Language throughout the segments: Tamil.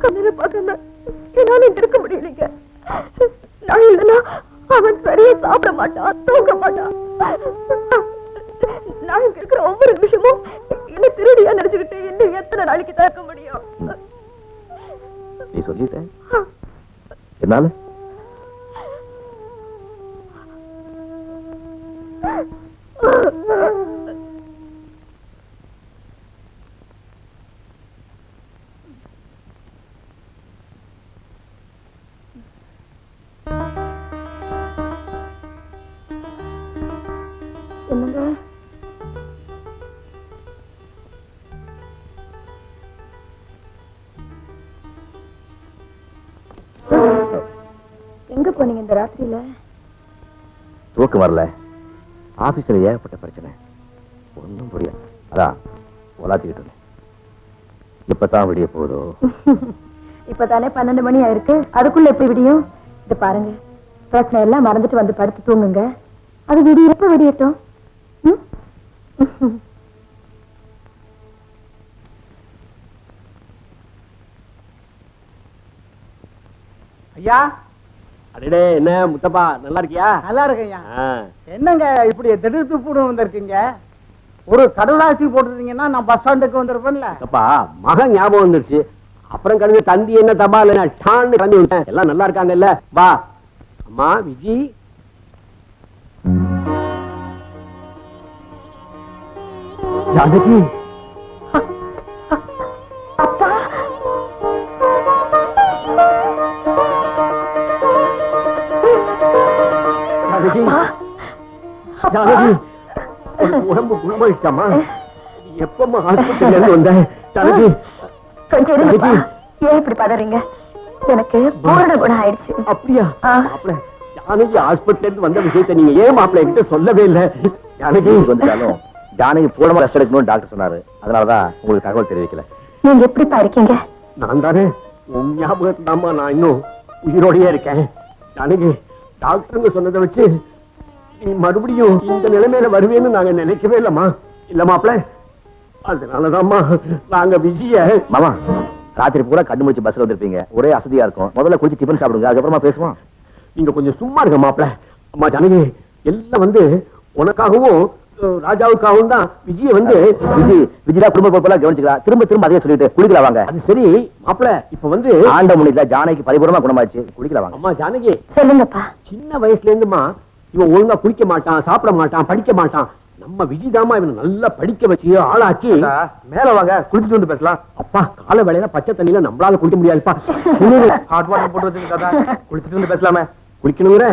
கண்ணனை பார்க்க என்னால இருக்க முடியலைங்க. நான் இல்லைன்னா அவன் சரியா சாப்பிட மாட்டான், தூங்க மாட்டான். நான் இங்க இருக்கிற ஒவ்வொரு நிமிஷமும் என்ன திருடியா நினைச்சுக்கிட்டு இன்னும் எத்தனை நாளைக்கு தாக்க முடியும்? நீ சொல்லிட்ட என்னால என்னங்க எங்க போனீங்க இந்த ராத்திரியில? தூக்கம் வரல. ஆபீஸ்ல ஏகப்பட்ட பிரச்சனை, ஒன்னும் புரியல. அதான் உலாத்திக்கிட்டு இருந்தேன். இப்பதான் விடிய போதோ? இப்பதானே 12 மணி ஆயிருக்கு, அதுக்குள்ள எப்படி விடியும்? இது பாருங்க, பிரச்சனை எல்லாம் மறந்துட்டு வந்து படுத்து தூங்குங்க. அது விடிய எப்ப விடியட்டும். ஐயா, அடடே, என்ன முத்தப்பா, நல்லா இருக்கியா? நல்லா இருக்கேன். என்னங்க இப்படி திடீர்னு கூட வந்திருக்கீங்க? ஒரு கடவுளாசி போட்டுருந்தீங்கன்னா நான் பஸ் ஸ்டாண்டுக்கு வந்திருப்பேன்ல. அப்பா, மகன் ஞாபகம் வந்துருச்சு. அப்புறம் கழுது தந்தி என்ன தபால் டான்னு கிளம்பி விட்டேன். எல்லாம் நல்லா இருக்காங்கல்ல? வா. அம்மா விஜி, ஜானகி, ஜானகி, உடம்பு குணமாயிடுச்சாமா? எப்பமா ஹாஸ்பிட்டல் இருந்து வந்த? ஜானகி, கொஞ்சம் இருங்கப்பா. ஏன் இப்படி பதறீங்க? எனக்கு பூரண குணம் ஆயிடுச்சு. அப்படியா? மாப்பிள்ள, ஜானகி ஹாஸ்பிட்டல் இருந்து வந்த விஷயத்தை நீங்க ஏன் மாப்பிள்ள என்கிட்ட சொல்லவே இல்லை? ஜானகி வந்துட்டாலும் ஜானகி பூர்ணமா ரெஸ்ட் எடுக்கணும்னு டாக்டர் சொன்னாரு. அதனாலதான் உங்களுக்கு தகவல் தெரிவிக்கல. நீங்க எப்படிப்பா இருக்கீங்க? நான் தானே உன் ஞாபகத்தாமா நான் இன்னும் உயிரோடையே இருக்கேன். ஜானகி, டாக்டருங்க சொன்னதை வச்சு நீ மறுபடியும் இந்த நிலைமையில வருவேன்னு நாங்க நினைக்கவே இல்லம்மா. இல்ல மாப்பிள்ள, அதனாலதான்மா நாங்க விஜய. மாமா, ராத்திரி பூரா கண்ணு முடிச்சு பஸ்ல வந்திருப்பீங்க, ஒரே அசதியா இருக்கும். முதல்ல குளிச்சு டிஃபன் சாப்பிடுங்க, அதுக்கப்புறமா பேசுவோம். நீங்க கொஞ்சம் சும்மா இருக்க மாப்பிள்ள. அம்மா ஜானகி, எல்லாம் உனக்காகவும் ராஜாவுக்காகவும் தான் விஜய விஜயா குடும்ப பொறுப்பெல்லாம் கவனிச்சுக்கலாம். திரும்ப திரும்ப அதே சொல்லிட்டு குளிக்கலாம் வாங்க. அது சரி மாப்பிள்ள, இப்ப ஆண்ட முடியல, ஜானகி பரிபூர்ணமா குணமாச்சு, குளிக்கலாம் வாங்க. அம்மா ஜானகி, சொல்லுங்கப்பா. சின்ன வயசுல இருந்துமா இவன் ஒழுங்கா குளிக்க மாட்டான், சாப்பிட மாட்டான், படிக்க மாட்டான். நம்ம விஜிதாமா இவனை நல்லா படிக்க வச்சு ஆளாக்கி. மேல வாங்க, குளிச்சுட்டு வந்து பேசலாம். அப்பா, கால வேளையில பச்சை தண்ணியில நம்மளால குளிக்க முடியாதுப்பா. ஹாட் வாட்டர் போட்டு வச்சுருக்கா, குளிச்சுட்டு வந்து பேசலாமே. குளிக்கணுங்கிற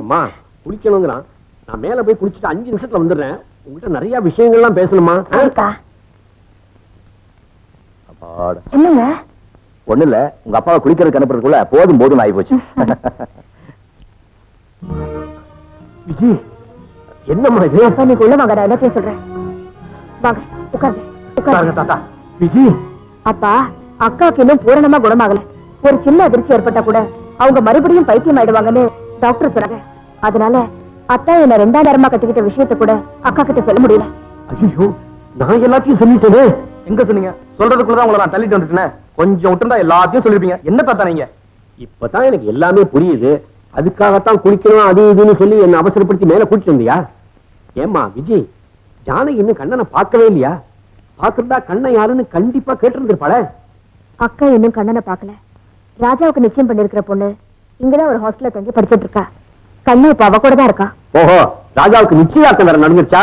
அம்மா, குளிக்கணுங்கிறான். நான் மேல போய் குளிச்சுட்டு 5 நிமிஷத்துல வந்துடுறேன். உங்ககிட்ட நிறைய விஷயங்கள்லாம் பேசணுமா? என்னங்க? ஒண்ணு இல்ல, உங்க அப்பாவை குளிக்கிறதுக்கு அனுப்புறதுக்குள்ள போதும் போதும் ஆகி போச்சு. விஜி, என்னம்மா இது? நீங்க உள்ள வாங்க, நான் எல்லாத்தையும் சொல்றேன். வாங்க, உட்காருங்க. உட்காருங்க தாத்தா. விஜி, அப்பா, அக்காவுக்கு இன்னும் பூரணமா குணமாகல. ஒரு சின்ன அதிர்ச்சி ஏற்பட்டா கூட அவங்க மறுபடியும் பைத்தியம் ஆயிடுவாங்கன்னு டாக்டர் சொன்னாங்க. அதனால அத்தா என்ன 2ஆம் நேரமா கட்டிக்கிட்ட விஷயத்த கூட அக்கா கிட்ட சொல்ல முடியல. ஐயோ, நான் எல்லாத்தையும் சொல்லிட்டேனே. எங்க சொன்னீங்க? சொல்றதுக்குள்ளதான் உங்களை நான் தள்ளிட்டு வந்துட்டேன். கொஞ்சம் விட்டுருந்தா எல்லாத்தையும் சொல்லிருப்பீங்க. என்ன தாத்தா நீங்க? இப்பதான் எனக்கு எல்லாமே புரியுது. அதுக்காகத்தான் குளிக்கணும் அது இதுன்னு சொல்லி என்ன அவசரப்படுத்தி மேல கூட்டிட்டு வந்தியா? ஏமா விஜய், ஜானகி இன்னும் கண்ணனை பார்க்கவே இல்லையா? பாக்குறதா கண்ணன் யாருன்னு கண்டிப்பா கேட்டிருந்திருப்பாள. அக்கா இன்னும் கண்ணனை பார்க்கல. ராஜாவுக்கு நிச்சயம் பண்ணிருக்கிற பொண்ணு இங்கதான் ஒரு ஹாஸ்டல்ல தங்கி படிச்சிட்டு இருக்கா. கண்ணன் இப்ப அவ கூட தான் இருக்கா. ஓஹோ, ராஜாவுக்கு நிச்சயதார்த்தம் வேற நடந்துருச்சா?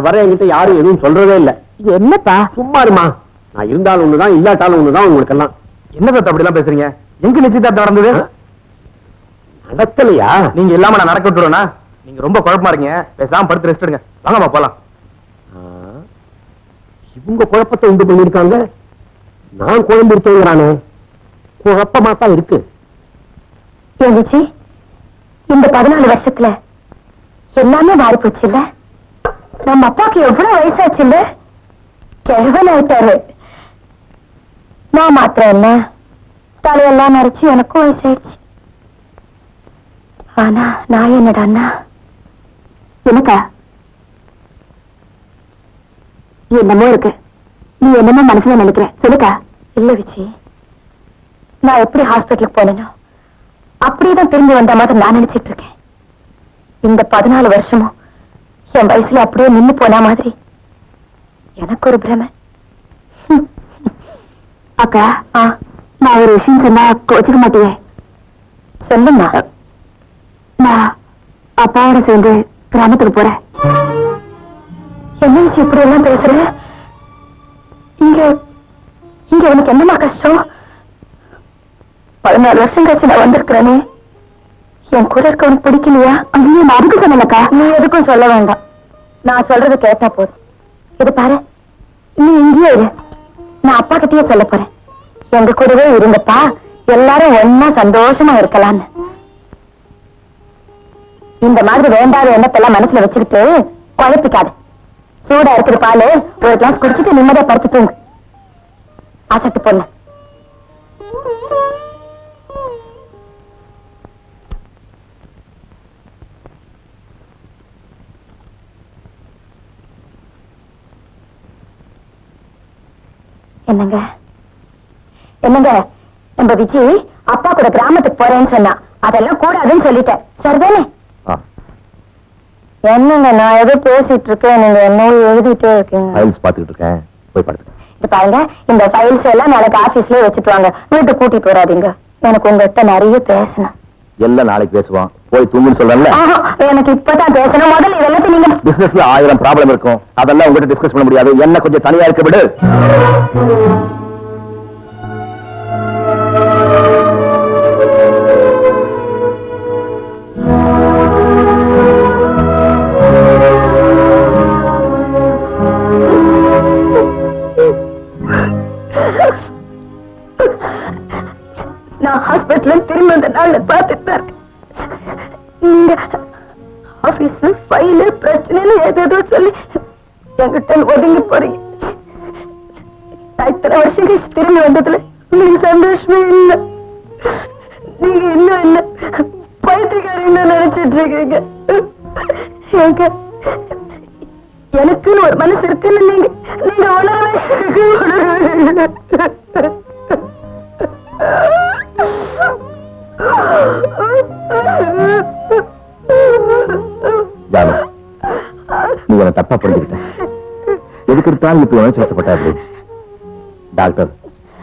வர என்கிட்ட யாரும் எதுவும் சொல்றதே இல்ல. என்னப்பா? சும்மா இருமா. நான் இருந்தாலும் ஒண்ணுதான், இல்லாட்டாலும் ஒண்ணுதான் உங்களுக்கு எல்லாம். என்ன தாத்தா அப்படி எல்லாம் பேசுறீங்க? எங்க நிச்சயதார்த்தம் நடந்தது? நடக்கலையா? நீங்க இல்லாம நான் நடக்க விட்டுருவேனா? நீங்க ரொம்ப குழப்பமா இருக்கீங்க. பேசாம படுத்து ரெஸ்ட் எடுங்க. வாங்கம்மா போலாம். இவங்க குழப்பத்தை உண்டு பண்ணிருக்காங்க. நான் குழம்பு இருக்கேங்கிறானே, குழப்பமா தான் இருக்கு. இந்த 14 வருஷத்துல எல்லாமே மாறி போச்சு இல்ல? நம்ம அப்பாக்கு எவ்வளவு வயசாச்சு இல்ல? கிழவன் ஆயிட்டாரு. நான் மாத்திரம் என்ன, தலையெல்லாம் மறைச்சு எனக்கும் வயசாயிடுச்சு. ஆனா நான் என்னடா எனக்கா என்னமோ இருக்கு. நீ என்னமோ மனசுல நினைக்கிற சொல்லுக்கா. இல்ல விஜி, நான் எப்படி ஹாஸ்பிட்டலுக்கு போனேனோ அப்படியேதான் திரும்பி வந்த மாதிரி நான் நினைச்சிட்டு இருக்கேன். இந்த 14 வருஷமும் என் வயசுல அப்படியே நின்னு போன மாதிரி எனக்கு ஒரு பிரமை. அக்கா, நான் ஒரு விஷயம் சொன்னா கோச்சிக்க மாட்டியே? சொல்லுமா. நான் அப்பாவோட சேர்ந்து கிராமத்துக்கு போறேன். என்ன விஷயம் இப்படி எல்லாம் பேசுற? இங்க இங்க உனக்கு என்னமா கஷ்டம்? 14 வருஷம் கழிச்சு நான் வந்திருக்கிறேனே, என் கூட இருக்க உனக்கு பிடிக்கலையா? ஐயோ, நான் அதுக்கு சொன்னலக்கா. நீ எதுக்கும் சொல்ல வேண்டாம், நான் சொல்றது கேட்டா போதும். இது பாரு, நீ இங்கேயே இரு, நான் அப்பா கிட்டயே சொல்ல போறேன். எங்க கூடவே இருந்தப்பா எல்லாரும் ஒன்னா சந்தோஷமா இருக்கலாம்னு. இந்த மாதிரி வேண்டாத எண்ணத்தெல்லாம் மனசுல வச்சுக்கிட்டு குழப்பிக்காது. சூடா இருக்கிற பாலு ஒரு கிளாஸ் குடிச்சிட்டு நிம்மதியா படுத்து தூங்கு. ஆசட்டு பொண்ணு. என்னங்க என்னங்க, நம்ம விஜி அப்பா கூட கிராமத்துக்கு போறேன்னு சொன்னா, அதெல்லாம் கூடாதுன்னு சொல்லிட்டேன். சரிதானே? என்னங்க, நான் ஏதோ பேசிட்டு இருக்கேன், நீங்க என்ன எழுதிட்டே இருக்கீங்க. ஃபைல்ஸ் பாத்துக்கிட்டு இருக்கேன், போய் படுத்துக்க. இது பாருங்க, இந்த ஃபைல்ஸ் எல்லாம் நாளைக்கு ஆபீஸ்லயே வச்சுட்டு வாங்க, வீட்டுக்கு கூட்டிட்டு வராதீங்க. எனக்கு உங்ககிட்ட நிறைய பேசணும். எல்லாம் நாளைக்கு பேசுவோம், போய் தூங்குன்னு சொல்றேன்ல. எனக்கு இப்பதான் பேசணும். முதல்ல இதெல்லாம் நீங்க பிசினஸ்ல 1000 ப்ராப்ளம் இருக்கும், அதெல்லாம் உங்ககிட்ட டிஸ்கஸ் பண்ண முடியாது. என்ன கொஞ்சம் தனியா இருக்க விடு. நான் ஹாஸ்பிட்டல் திரும்பி வந்த நாள்ல பாத்துட்டு நீங்க ஆபீஸ் ஃபைல் பிரச்சனைன்னு ஏதேதோ சொல்லி என்கிட்ட ஒதுங்கி போறீங்க. இத்தனை வருஷம் கழிச்சு திரும்பி வந்ததுல நீங்க சந்தோஷமே இல்லை. நீங்க இன்னும் என்ன பைத்தியக்காரன்னு நினைச்சிட்டு இருக்கீங்க. எனக்குன்னு ஒரு மனசு இருக்குன்னு நீங்க நீங்க உணரவே ஜானு, நீ என்ன தப்பா புரிஞ்சுக்கிட்ட. எதுக்கு இருந்தாலும் இப்ப உணர்ச்சி வசப்பட்ட அப்படி. டாக்டர்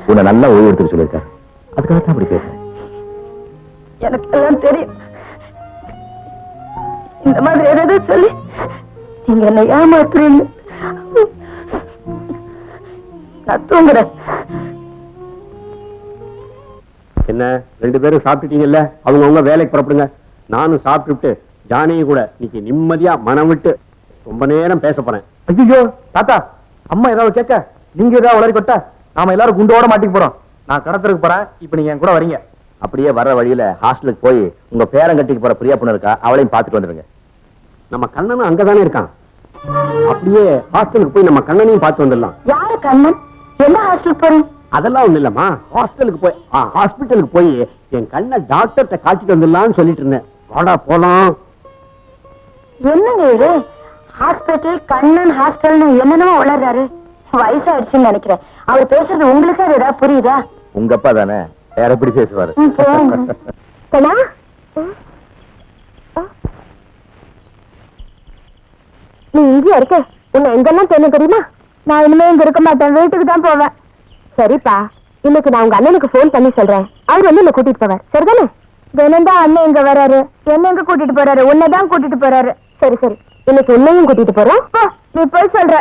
உன்னை நல்லா ஓய்வு எடுத்துட்டு சொல்லியிருக்காரு, அதுக்காகத்தான் அப்படி பேசுறேன். எனக்கு எல்லாம் தெரியும். இந்த மாதிரி ஏதாவது சொல்லி நீங்க என்ன ஏமாத்துறீங்க. நான் தூங்குறேன். என்ன 2 பேரும் சாப்பிட்டுட்டீங்கல்ல, அவங்க வேலைக்கு புறப்படுங்க. நானும் சாப்பிட்டு ஜானியும் கூட இன்னைக்கு நிம்மதியா மனம் விட்டு ரொம்ப நேரம் பேச போறேன். ஐயோ தாத்தா, அம்மா ஏதாவது கேட்க நீங்க ஏதாவது உளறி கொட்ட, நாம எல்லாரும் குண்டோட மாட்டிக்க போறோம். நான் கடத்தருக்கு போறேன், இப்ப நீங்க என் கூட வரீங்க. அப்படியே வர்ற வழியில ஹாஸ்டலுக்கு போய் உங்க பேரங்கட்டிக்கு போற பிரியா பொண்ணு இருக்கா, அவளையும் பாத்துட்டு வந்துருங்க. நம்ம கண்ணனும் அங்கதானே இருக்கான், அப்படியே ஹாஸ்டலுக்கு போய் நம்ம கண்ணனையும் பார்த்து வந்துடலாம். யாரு கண்ணன்? என்ன ஹாஸ்டலுக்கு போறீங்க? அதெல்லாம் ஒண்ணு இல்லம்மா, ஹாஸ்பிட்டலுக்கு போய் என் கண்ணை டாக்டர்கிட்ட காட்டிட்டு வந்துடலாம்னு சொல்லிட்டு இருந்தேன். வாடா போலாம். என்னங்க இது ஹாஸ்பிட்டல் கண்ணன் ஹாஸ்டல்னு என்னென்னமோ வளர்றாரு. வயசாயிடுச்சுன்னு நினைக்கிறேன். அவர் பேசுறது உங்களுக்கு அது ஏதாவது புரியுதா? உங்க அப்பா தானே, வேற எப்படி பேசுவாரு. நீ இங்கே இருக்க, உன்னை எங்கெல்லாம் தெரியும் தெரியுமா? நான் இனிமே இங்க இருக்க மாட்டேன், வீட்டுக்கு தான் போவேன். சரிப்பா, இன்னைக்கு நான் உங்க அண்ணனுக்கு போன் பண்ணி சொல்றேன், அவர் வந்து என்ன கூட்டிட்டு போவார். சரிதானே? தினம்தான் அண்ணன் இங்க வராரு. என்ன எங்க கூட்டிட்டு போறாரு? உன்னைதான் கூட்டிட்டு போறாரு. சரி சரி, இன்னைக்கு உன்னையும் கூட்டிட்டு போறோம். நீ போய் சொல்ற.